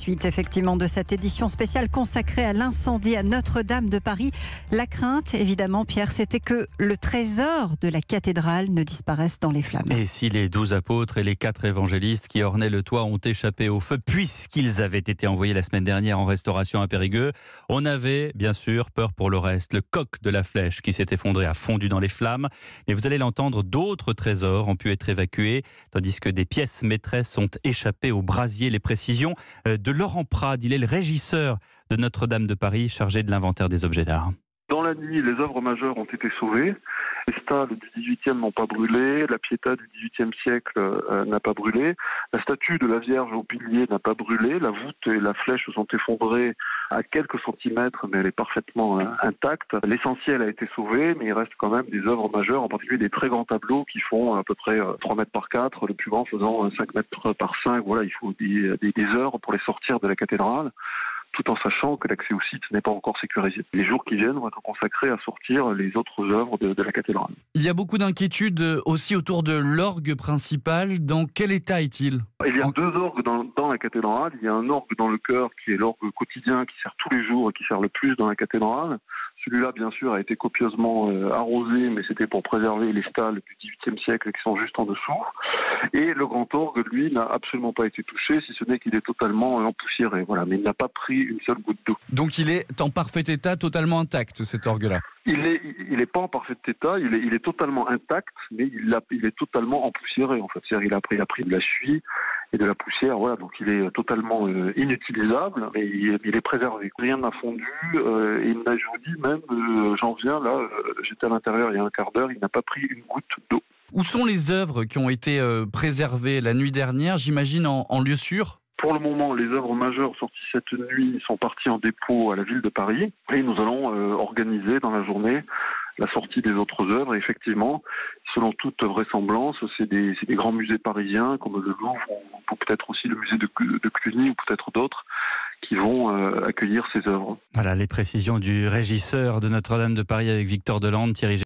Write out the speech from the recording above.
suite effectivement de cette édition spéciale consacrée à l'incendie à Notre-Dame de Paris. La crainte, évidemment, Pierre, c'était que le trésor de la cathédrale ne disparaisse dans les flammes. Et si les 12 apôtres et les 4 évangélistes qui ornaient le toit ont échappé au feu, puisqu'ils avaient été envoyés la semaine dernière en restauration à Périgueux, on avait bien sûr peur pour le reste. Le coq de la flèche qui s'est effondré a fondu dans les flammes. Et vous allez l'entendre, d'autres trésors ont pu être évacués, tandis que des pièces maîtresses ont échappé au brasier. Les précisions de Laurent Prade, il est le régisseur de Notre-Dame de Paris, chargé de l'inventaire des objets d'art. Dans la nuit, les œuvres majeures ont été sauvées. Les stalles du XVIIIe n'ont pas brûlé, la Pietà du XVIIIe siècle n'a pas brûlé, la statue de la Vierge au pilier n'a pas brûlé, la voûte et la flèche se sont effondrées à quelques centimètres, mais elle est parfaitement intacte. L'essentiel a été sauvé, mais il reste quand même des œuvres majeures, en particulier des très grands tableaux qui font à peu près 3 mètres par 4, le plus grand faisant 5 mètres par 5. Voilà, il faut des heures pour les sortir de la cathédrale, tout en sachant que l'accès au site n'est pas encore sécurisé. Les jours qui viennent vont être consacrés à sortir les autres œuvres de la cathédrale. Il y a beaucoup d'inquiétudes aussi autour de l'orgue principal. Dans quel état est-il ? Il y a 2 orgues dans la cathédrale. Il y a un orgue dans le chœur qui est l'orgue quotidien qui sert tous les jours et qui sert le plus dans la cathédrale. Celui-là, bien sûr, a été copieusement arrosé, mais c'était pour préserver les stalles du XVIIIe siècle qui sont juste en dessous. Et le grand orgue, lui, n'a absolument pas été touché, si ce n'est qu'il est totalement empoussiéré. Voilà, mais il n'a pas pris une seule goutte d'eau. Donc il est en parfait état, totalement intact, cet orgue-là. Il est pas en parfait état, il est totalement intact, mais il est totalement empoussiéré, en fait. C'est-à-dire il a pris de la suie et de la poussière, voilà, donc il est totalement inutilisable, mais il est préservé. Rien n'a fondu, et il neige, je vous dis, même, j'en viens là, j'étais à l'intérieur il y a un quart d'heure, il n'a pas pris une goutte d'eau. Où sont les œuvres qui ont été préservées la nuit dernière, j'imagine en lieu sûr ? Pour le moment, les œuvres majeures sorties cette nuit sont parties en dépôt à la ville de Paris et nous allons organiser dans la journée la sortie des autres œuvres. Et effectivement, selon toute vraisemblance, c'est des grands musées parisiens comme le Louvre ou peut-être aussi le musée de Cluny ou peut-être d'autres qui vont accueillir ces œuvres. Voilà les précisions du régisseur de Notre-Dame de Paris avec Victor Delande, Thierry